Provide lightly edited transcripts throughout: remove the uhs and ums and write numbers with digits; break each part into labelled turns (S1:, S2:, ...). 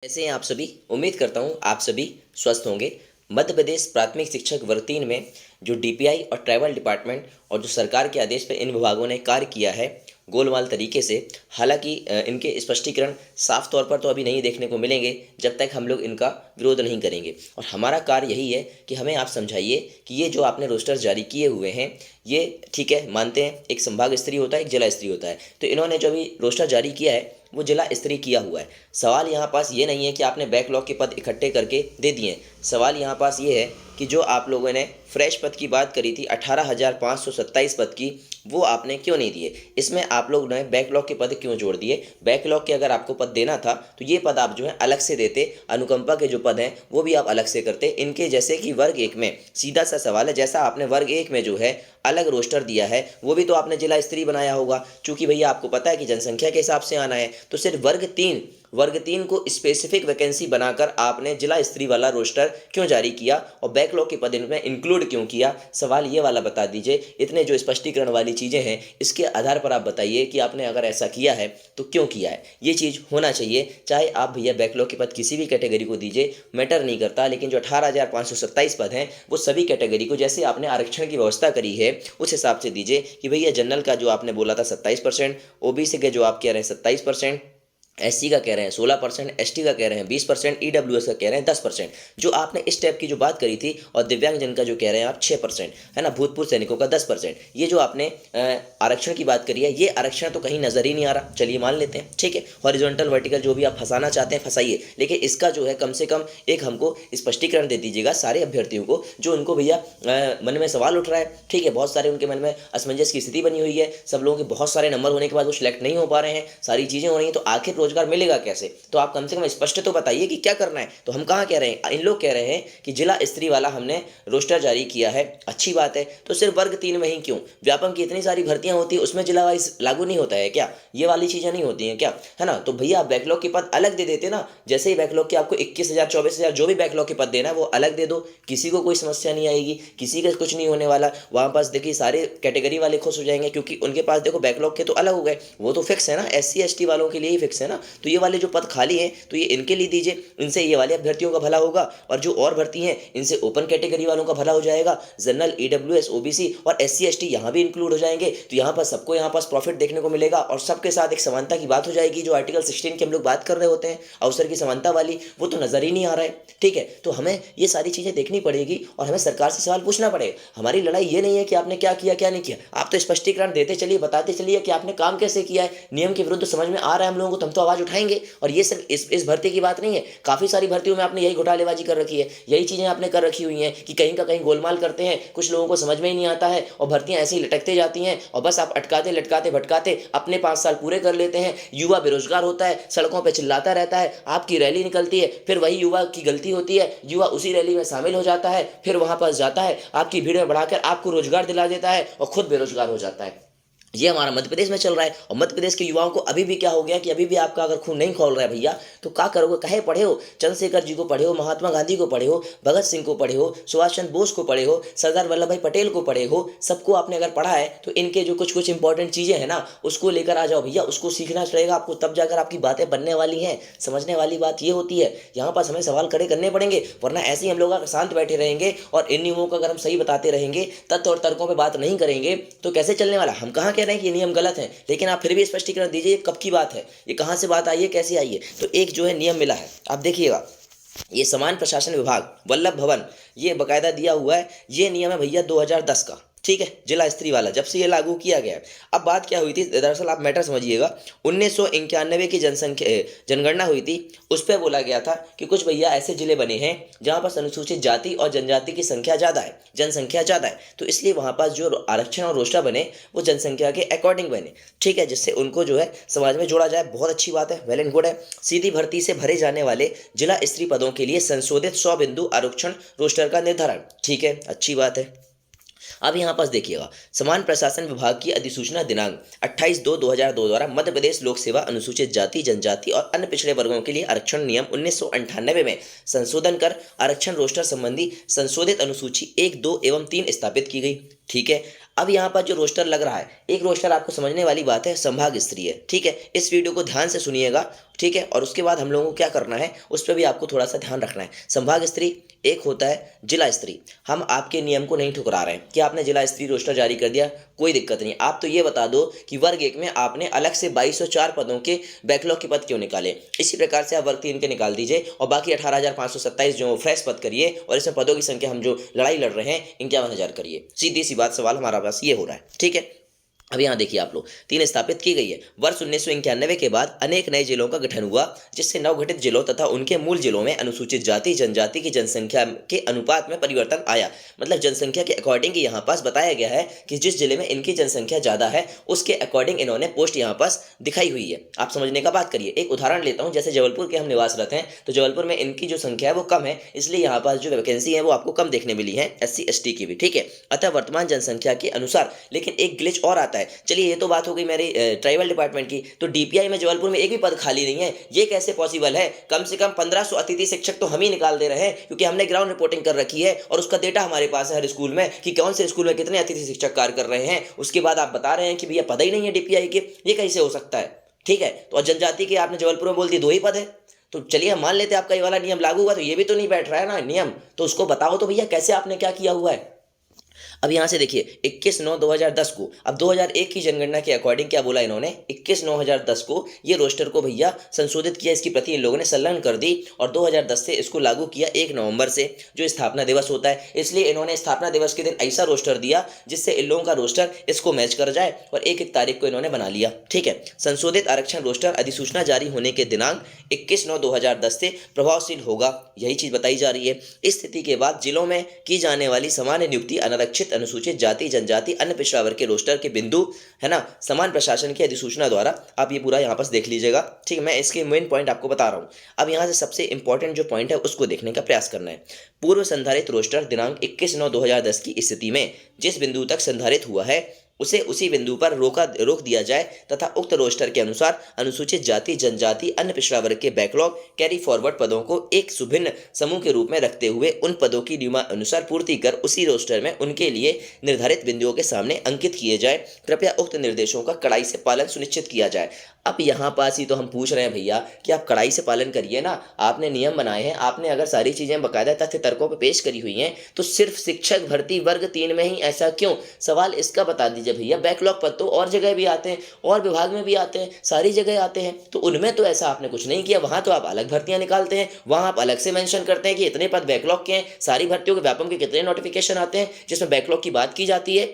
S1: कैसे हैं आप सभी। उम्मीद करता हूँ आप सभी स्वस्थ होंगे। मध्य प्रदेश प्राथमिक शिक्षक वर्ग 3 में जो डीपीआई और ट्राइबल डिपार्टमेंट और जो सरकार के आदेश पर इन विभागों ने कार्य किया है गोलमाल तरीके से, हालांकि इनके स्पष्टीकरण साफ तौर पर तो अभी नहीं देखने को मिलेंगे जब तक हम लोग इनका विरोध नहीं करेंगे। और हमारा कार्य यही है कि हमें आप समझाइए कि ये जो आपने रोस्टर जारी किए हुए हैं ये ठीक है, मानते हैं एक संभाग स्तरीय होता है, एक जिला स्तरीय होता है, तो इन्होंने जो अभी रोस्टर जारी किया है वो जिला स्तरीय किया हुआ है। सवाल यहाँ पास ये नहीं है कि आपने बैकलॉग के पद इकट्ठे करके दे दिए। सवाल यहाँ पास ये है कि जो आप लोगों ने फ्रेश पद की बात करी थी 18,527 पद की, वो आपने क्यों नहीं दिए। इसमें आप लोग ने बैकलॉग के पद क्यों जोड़ दिए। बैकलॉग के अगर आपको पद देना था तो ये पद आप जो है अलग से देते। अनुकंपा के जो पद हैं वो भी आप अलग से करते। इनके जैसे कि वर्ग 1 में सीधा सा सवाल है, जैसा आपने वर्ग 1 में जो है अलग रोस्टर दिया है वो भी तो आपने जिला स्तरीय बनाया होगा। चूंकि भैया आपको पता है कि जनसंख्या के हिसाब से आना है, तो सिर्फ वर्ग 3 को स्पेसिफिक वैकेंसी बनाकर आपने जिला स्तरीय वाला रोस्टर क्यों जारी किया और बैकलॉग के पद इनमें इंक्लूड क्यों किया। सवाल ये वाला बता दीजिए। इतने जो स्पष्टीकरण वाली चीज़ें हैं इसके आधार पर आप बताइए कि आपने अगर ऐसा किया है तो क्यों किया है। ये चीज़ होना चाहिए। चाहे आप भैया बैकलॉग के पद किसी भी कैटेगरी को दीजिए, मैटर नहीं करता, लेकिन जो 18,527 पद हैं वो सभी कैटेगरी को, जैसे आपने आरक्षण की व्यवस्था करी है उस हिसाब से दीजिए कि भैया जनरल का जो आपने बोला था 27%, ओबीसी के जो आप कह रहे हैं 27%, एससी का कह रहे हैं 16%, एसटी का कह रहे हैं 20%, ईडब्ल्यूएस का कह रहे हैं 10%, जो आपने इस टाइप की जो बात करी थी, और दिव्यांगजन का जो कह रहे हैं आप 6%, है ना, भूतपूर्व सैनिकों का 10%, ये जो आपने आरक्षण की बात करी है ये आरक्षण तो कहीं नजर ही नहीं आ रहा। चलिए मान लेते हैं, ठीक है, हॉरिजॉन्टल वर्टिकल जो भी आप फंसाना चाहते हैं फंसाइए, लेकिन इसका जो है कम से कम एक हमको स्पष्टीकरण दे दीजिएगा सारे अभ्यर्थियों को जो उनको भैया मन में सवाल उठ रहा है। ठीक है, बहुत सारे उनके मन में असमंजस की स्थिति बनी हुई है, सब लोगों के बहुत सारे नंबर होने के बाद वो सिलेक्ट नहीं हो पा रहे हैं, सारी चीज़ें हो रही हैं, तो आखिर रोजगार मिलेगा कैसे। तो आप कम से कम स्पष्ट तो बताइए कि क्या करना है। तो हम कहाँ कह रहे हैं, इन लोग कह रहे हैं कि जिला स्तरीय वाला हमने रोस्टर जारी किया है, अच्छी बात है, तो सिर्फ वर्ग 3 में ही क्यों। व्यापम की इतनी सारी भर्तियां होती है उसमें जिला वाइज लागू नहीं होता है क्या, ये वाली चीज़ें नहीं होती हैं क्या, है ना। तो भैया आप बैकलॉग के पद अलग दे देते ना, जैसे ही बैकलॉग के आपको 21,000 24,000 जो भी बैकलॉग के पद देना है वो अलग दे दो, किसी को कोई समस्या नहीं आएगी, किसी का कुछ नहीं होने वाला। वहाँ पास देखिए सारे कैटेगरी वाले खुश हो जाएंगे क्योंकि उनके पास देखो बैकलॉग के तो अलग हो गए, वो तो फिक्स है ना, SC ST वालों के लिए ही फिक्स है ना। तो ये वाले जो पद खाली हैं तो ये इनके लिए दीजिए, इनसे ये वाले अभ्यर्थियों का भला होगा, और जो और भर्ती हैं इनसे ओपन कैटेगरी वालों का भला हो जाएगा। जनरल, ईडब्ल्यूएस, ओबीसी और SC ST यहाँ भी इंक्लूड हो जाएंगे, तो यहाँ पर सबको यहाँ पास प्रॉफिट देखने को मिलेगा और सबके साथ एक समानता की बात हो जाएगी। जो आर्टिकल 16 की हम लोग बात कर रहे होते हैं अवसर की समानता वाली, वो तो नजर ही नहीं आ रहा है। ठीक है, तो हमें ये सारी चीजें देखनी पड़ेगी और हमें सरकार से सवाल पूछना पड़ेगा। हमारी लड़ाई ये नहीं है कि आपने क्या किया क्या नहीं किया, आप तो स्पष्टीकरण देते चलिए, बताते चलिए कि आपने काम कैसे किया है। नियम के विरुद्ध समझ में आ रहा है हम लोगों को तो हम तो आवाज उठाएंगे। और ये सिर्फ इस भर्ती की बात नहीं है, काफी सारी भर्तियों में आपने यही घोटालेबाजी कर रखी है, यही चीजें आपने कर रखी हुई हैं कि कहीं का कहीं गोलमाल करते हैं, कुछ लोगों को समझ में ही नहीं आता है और भर्तियां ऐसे ही लटकते जाती हैं और बस आप अटकाते लटकाते भटकाते अपने 5 साल पूरे कर लेते हैं। युवा बेरोजगार होता है, सड़कों पर चिल्लाता रहता है, आपकी रैली निकलती है, फिर वही युवा की गलती होती है, युवा उसी रैली में शामिल हो जाता है, फिर वहां पास जाता है, आपकी भीड़ में बढ़ाकर आपको रोजगार दिला देता है और खुद बेरोजगार हो जाता है। ये हमारा मध्य प्रदेश में चल रहा है। और मध्य प्रदेश के युवाओं को अभी भी क्या हो गया कि अभी भी आपका अगर खून नहीं खोल रहा है भैया तो क्या करोगे। कहे पढ़े हो, चंद्रशेखर जी को पढ़े हो, महात्मा गांधी को पढ़े हो, भगत सिंह को पढ़े हो, सुभाष चंद्र बोस को पढ़े हो, सरदार वल्लभ भाई पटेल को पढ़े हो, सबको आपने अगर पढ़ा है तो इनके जो कुछ कुछ इंपॉर्टेंट चीजें हैं ना उसको लेकर आ जाओ भैया, उसको सीखना पड़ेगा आपको, तब जाकर आपकी बातें बनने वाली हैं। समझने वाली बात ये होती है, यहाँ पास हमें सवाल खड़े करने पड़ेंगे, वरना ऐसे ही हम लोग अगर शांत बैठे रहेंगे और इन नियमों को अगर हम सही बताते रहेंगे, तथ्य और तर्कों पर बात नहीं करेंगे तो कैसे चलने वाला। हम कहाँ कह रहे हैं कि ये नियम गलत है, लेकिन आप फिर भी स्पष्टीकरण दीजिए कब की बात है, ये कहां से बात आई है, कैसे आई है। तो एक जो है नियम मिला है, आप देखिएगा, ये समान प्रशासन विभाग वल्लभ भवन, ये बकायदा दिया हुआ है, ये नियम है भैया 2010 का। ठीक है, जिला स्तरीय वाला जब से ये लागू किया गया है। अब बात क्या हुई थी, दरअसल आप मैटर समझिएगा, 1991 की जनगणना हुई थी, उस पर बोला गया था कि कुछ भैया ऐसे जिले बने हैं जहां पर अनुसूचित जाति और जनजाति की संख्या ज़्यादा है, जनसंख्या ज़्यादा है, तो इसलिए वहां पास जो आरक्षण और रोस्टर बने वो जनसंख्या के अकॉर्डिंग बने। ठीक है, जिससे उनको जो है समाज में जोड़ा जाए, बहुत अच्छी बात है, वेल एंड गुड है। सीधी भर्ती से भरे जाने वाले जिला स्तरीय पदों के लिए संशोधित 100 बिंदु आरक्षण रोस्टर का निर्धारण, ठीक है, अच्छी बात है। अब यहाँ पास देखिएगा, समान प्रशासन विभाग की अधिसूचना दिनांक 28/2/2002 द्वारा मध्य प्रदेश लोक सेवा अनुसूचित जाति, जनजाति और अन्य पिछड़े वर्गों के लिए आरक्षण नियम 1998 में संशोधन कर आरक्षण रोस्टर संबंधी संशोधित अनुसूची 1, 2 एवं 3 स्थापित की गई। ठीक है, अब यहाँ पर जो रोस्टर लग रहा है, एक रोस्टर आपको समझने वाली बात है संभाग स्तरीय, ठीक है, इस वीडियो को ध्यान से सुनिएगा, ठीक है। और उसके बाद हम लोगों को क्या करना है, उस पर भी आपको थोड़ा सा ध्यान रखना है। संभाग स्तरीय, एक होता है जिला स्तरीय। हम आपके नियम को नहीं ठुकरा रहे हैं कि आपने जिला स्तरीय रोस्टर जारी कर दिया, कोई दिक्कत नहीं। आप तो ये बता दो कि वर्ग 1 में आपने अलग से 2204 पदों के बैकलॉग के पद क्यों निकाले। इसी प्रकार से आप वर्ग 3 के निकाल दीजिए और बाकी 18,527 जो फ्रेश पद करिए, और इसमें पदों की संख्या हम जो लड़ाई लड़ रहे हैं 51,000 करिए। सीधी सी बात, सवाल हमारा पास ये हो रहा है, ठीक है। अब यहाँ देखिए आप लोग, 3 स्थापित की गई है। वर्ष 1991 के बाद अनेक नए जिलों का गठन हुआ, जिससे नवगठित जिलों तथा उनके मूल जिलों में अनुसूचित जाति जनजाति की जनसंख्या के अनुपात में परिवर्तन आया। मतलब जनसंख्या के अकॉर्डिंग यहाँ पास बताया गया है कि जिस जिले में इनकी जनसंख्या ज़्यादा है उसके अकॉर्डिंग इन्होंने पोस्ट यहाँ पास दिखाई हुई है। आप समझने का बात करिए। एक उदाहरण लेता हूँ, जैसे जबलपुर के हम निवासरत हैं, तो जबलपुर में इनकी जो संख्या है वो कम है, इसलिए यहाँ पास जो वैकेंसी है वो आपको कम देखने मिली है SC ST की भी, ठीक है। अतः वर्तमान जनसंख्या के अनुसार, लेकिन एक ग्लिच और आता है। चलिए ये तो बात हो गई मेरी ट्राइबल डिपार्टमेंट की, तो DPI में जबलपुर में एक भी पद खाली नहीं है। ये कैसे पॉसिबल है? कम से कम 1500 अतिथि शिक्षक तो हम ही निकाल दे रहे हैं, क्योंकि हमने ग्राउंड रिपोर्टिंग कर रखी है और उसका डेटा हमारे पास है हर स्कूल में कि कौन से स्कूल में कितने अतिथि शिक्षक कार्य कर रहे हैं। उसके बाद आप बता रहे हैं कि भैया पद ही नहीं है DPI के, ये कैसे हो सकता है? ठीक है। तो जनजाति के आपने जबलपुर में बोल दिए 2 ही पद है, तो चलिए हम मान लेते हैं आपका ये वाला नियम लागू हुआ, तो ये भी तो नहीं बैठ रहा है ना नियम, तो उसको बताओ तो भैया कैसे आपने क्या किया हुआ है। अब यहाँ से देखिए 21/9/2010 को, अब 2001 की जनगणना के अकॉर्डिंग क्या बोला इन्होंने, 21/9/2010 को ये रोस्टर को भैया संशोधित किया, इसकी प्रति इन लोगों ने संलग्न कर दी और 2010 से इसको लागू किया 1 नवंबर से, जो स्थापना दिवस होता है। इसलिए इन्होंने स्थापना दिवस के दिन ऐसा रोस्टर दिया जिससे इन लोगों का रोस्टर इसको मैच कर जाए और 1-1 तारीख को इन्होंने बना लिया, ठीक है। संशोधित आरक्षण रोस्टर अधिसूचना जारी होने के दिनांक 21/9/2010 से प्रभावशील होगा, यही चीज बताई जा रही है। इस स्थिति के बाद जिलों में की जाने वाली सामान्य नियुक्ति अनारक्षित अनुसूचित जाति जनजाति अन्य पिछड़ा वर्ग के रोस्टर के बिंदु है ना, समान प्रशासन की अधिसूचना द्वारा, आप ये पूरा यहाँ पर देख लीजिएगा, ठीक है। मैं इसके मेन पॉइंट आपको बता रहा हूँ। अब यहाँ से सबसे इंपॉर्टेंट जो पॉइंट है उसको देखने का प्रयास करना है। पूर्व संधारित रोस्टर दिनांक 21/9/2010 की स्थिति में जिस बिंदु तक संधारित हुआ है उसे उसी बिंदु पर रोक दिया जाए तथा उक्त रोस्टर के अनुसार अनुसूचित जाति जनजाति अन्य पिछड़ा वर्ग के बैकलॉग कैरी फॉरवर्ड पदों को एक सुभिन्न समूह के रूप में रखते हुए उन पदों की नियमानुसार पूर्ति कर उसी रोस्टर में उनके लिए निर्धारित बिंदुओं के सामने अंकित किए जाए। कृपया उक्त निर्देशों का कड़ाई से पालन सुनिश्चित किया जाए। अब यहाँ पास ही तो हम पूछ रहे हैं भैया कि आप कड़ाई से पालन करिए ना, आपने नियम बनाए हैं, आपने अगर सारी चीज़ें बाकायदा तथ्य तर्कों पर पेश करी हुई हैं, तो सिर्फ शिक्षक भर्ती वर्ग 3 में ही ऐसा क्यों? सवाल इसका बता दीजिए भैया। बैकलॉग पद तो और जगह भी आते हैं, और विभाग में भी आते हैं, सारी जगह आते हैं, तो उनमें तो ऐसा आपने कुछ नहीं किया। वहाँ तो आप अलग भर्तियाँ निकालते हैं, वहाँ आप अलग से मेंशन करते हैं कि इतने पद बैकलॉग के हैं। सारी भर्तियों के व्यापम के कितने नोटिफिकेशन आते हैं जिसमें बैकलॉग की बात की जाती है,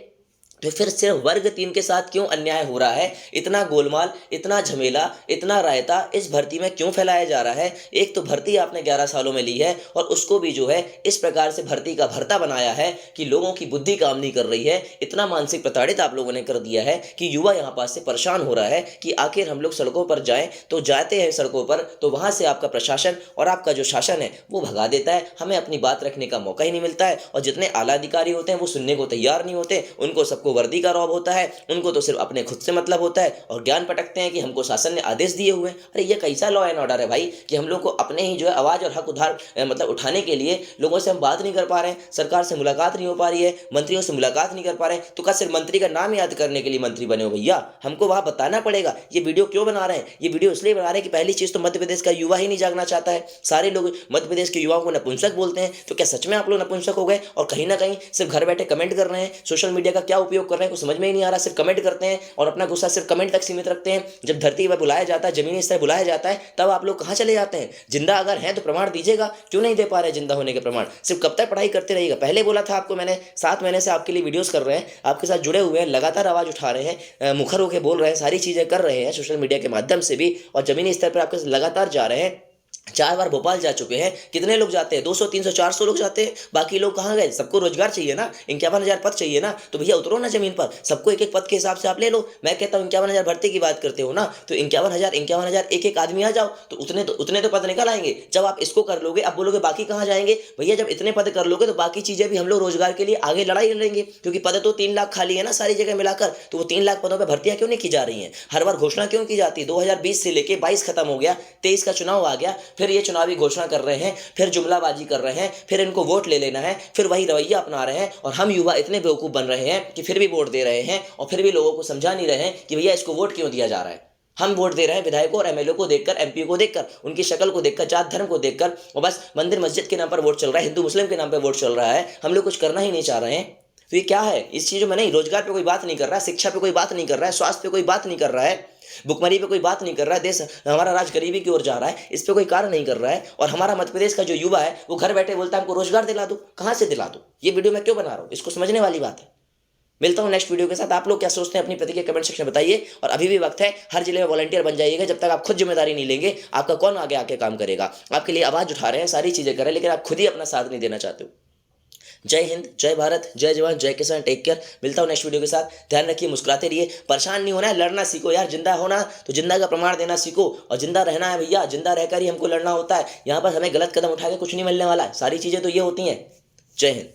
S1: तो फिर सिर्फ वर्ग 3 के साथ क्यों अन्याय हो रहा है? इतना गोलमाल, इतना झमेला, इतना रायता इस भर्ती में क्यों फैलाया जा रहा है? एक तो भर्ती आपने 11 सालों में ली है और उसको भी जो है इस प्रकार से भर्ती का भरता बनाया है कि लोगों की बुद्धि काम नहीं कर रही है। इतना मानसिक प्रताड़ित आप लोगों ने कर दिया है कि युवा यहाँ पास से परेशान हो रहा है कि आखिर हम लोग सड़कों पर जाएं, तो जाते हैं सड़कों पर तो वहाँ से आपका प्रशासन और आपका जो शासन है वो भगा देता है, हमें अपनी बात रखने का मौका ही नहीं मिलता है। और जितने आला अधिकारी होते हैं वो सुनने को तैयार नहीं होते, उनको सबको वर्दी का रौब होता है, उनको तो सिर्फ अपने खुद से मतलब होता है और ज्ञान पटकते हैं कि हमको शासन ने आदेश दिए हुए हैं। अरे ये कैसा लॉ एंड ऑर्डर है भाई कि हम लोग को अपने ही जो है आवाज और हक उधार मतलब उठाने के लिए लोगों से हम बात नहीं कर पा रहे हैं, सरकार से मुलाकात नहीं हो पा रही है, मंत्रियों से मुलाकात नहीं कर पा रहे हैं, तो क्या सिर्फ मंत्री का नाम याद करने के लिए मंत्री बने हो भैया? हमको वहां बताना पड़ेगा। ये वीडियो क्यों बना रहे हैं? ये वीडियो इसलिए बना रहे हैं कि पहली चीज तो मध्य प्रदेश का युवा ही नहीं जागना चाहता है। सारे लोग मध्य प्रदेश के युवाओं को नपुंसक बोलते हैं, तो क्या सच में आप लोग नपुंसक हो गए और कहीं ना कहीं सिर्फ घर बैठे कमेंट कर रहे हैं? सोशल मीडिया का क्या उपयोग कर रहे हैं कुछ समझ में ही नहीं आ रहा, सिर्फ कमेंट करते हैं और अपना गुस्सा सिर्फ कमेंट तक सीमित रखते हैं। जब धरती पर बुलाया जाता है, जमीनी स्तर बुलाया जाता है, तब आप लोग कहां चले जाते हैं? जिंदा अगर हैं तो प्रमाण दीजिएगा, क्यों नहीं दे पा रहे जिंदा होने के प्रमाण? सिर्फ कब तक पढ़ाई करते रहिएगा? पहले बोला था आपको मैंने, 7 महीने से आपके लिए वीडियोस कर रहे हैं, आपके साथ जुड़े हुए हैं, लगातार आवाज उठा रहे हैं, मुखर होकर बोल रहे हैं, सारी चीजें कर रहे हैं सोशल मीडिया के माध्यम से भी और जमीनी स्तर पर आपके लगातार जा रहे हैं। 4 बार भोपाल जा चुके हैं। कितने लोग जाते हैं? 200 300 400 लोग जाते हैं। बाकी लोग कहाँ गए? सबको रोजगार चाहिए ना, 51,000 पद चाहिए ना, तो भैया उतरो ना जमीन पर, सबको एक एक पद के हिसाब से आप ले लो। मैं कहता हूँ 51,000 भर्ती की बात करते हो ना, तो 51,000 एक एक आदमी आ जाओ, तो उतने तो पद निकल आएंगे। जब आप इसको कर लोगे, अब बोलोगे बाकी कहाँ जाएंगे? भैया जब इतने पद कर लोगे तो बाकी चीजें भी हम लोग रोजगार के लिए आगे लड़ाई लड़ेंगे, क्योंकि पद तो 3 लाख खाली है ना सारी जगह मिलाकर, तो वो 3 लाख पदों पर भर्तियां क्यों नहीं की जा रही हैं? हर बार घोषणा क्यों की जाती है? 2020 से लेके 22 खत्म हो गया, 23 का चुनाव आ गया, फिर ये चुनावी घोषणा कर रहे हैं, फिर जुमलाबाजी कर रहे हैं, फिर इनको वोट ले लेना है, फिर वही रवैया अपना रहे हैं और हम युवा इतने बेवकूफ बन रहे हैं कि फिर भी वोट दे रहे हैं और फिर भी लोगों को समझा नहीं रहे हैं कि भैया इसको वोट क्यों दिया जा रहा है। हम वोट दे रहे हैं विधायकों और एमएलए को देखकर, एमपी को देखकर, उनकी शक्ल को देखकर, जात धर्म को देखकर, और बस मंदिर मस्जिद के नाम पर वोट चल रहा है, हिंदू मुस्लिम के नाम पर वोट चल रहा है, हम लोग कुछ करना ही नहीं चाह रहे हैं। तो ये क्या है? इस चीज़ों में नहीं, रोजगार पे कोई बात नहीं कर रहा है, शिक्षा पे कोई बात नहीं कर रहा है, स्वास्थ्य पे कोई बात नहीं कर रहा है, भुखमरी पे कोई बात नहीं कर रहा है, देश हमारा राज्य गरीबी की ओर जा रहा है, इस पे कोई कार्य नहीं कर रहा है। और हमारा मध्य प्रदेश का जो युवा है वो घर बैठे बोलता है हमको रोजगार दिला दो। कहाँ से दिला दो? ये वीडियो मैं क्यों बना रहा हूँ, इसको समझने वाली बात है। मिलता हूँ नेक्स्ट वीडियो के साथ। आप लोग क्या सोचते हैं अपनी प्रतिक्रिया कमेंट सेक्शन में बताइए। और अभी भी वक्त है, हर जिले में वॉलंटियर बन जाइएगा। जब तक आप खुद जिम्मेदारी नहीं लेंगे, आपका कौन आगे आके काम करेगा? आपके लिए आवाज उठा रहे हैं, सारी चीजें कर रहे हैं, लेकिन आप खुद ही अपना साथ नहीं देना चाहते हो। जय हिंद, जय भारत, जय जवान, जय किसान। Take care. मिलता हूँ नेक्स्ट वीडियो के साथ। ध्यान रखिए, मुस्कुराते रहिए, परेशान नहीं होना है, लड़ना सीखो यार। जिंदा होना तो जिंदा का प्रमाण देना सीखो, और जिंदा रहना है भैया, जिंदा रहकर ही हमको लड़ना होता है। यहाँ पर हमें गलत कदम उठा के कुछ नहीं मिलने वाला है। सारी चीजें तो ये होती हैं। जय हिंद।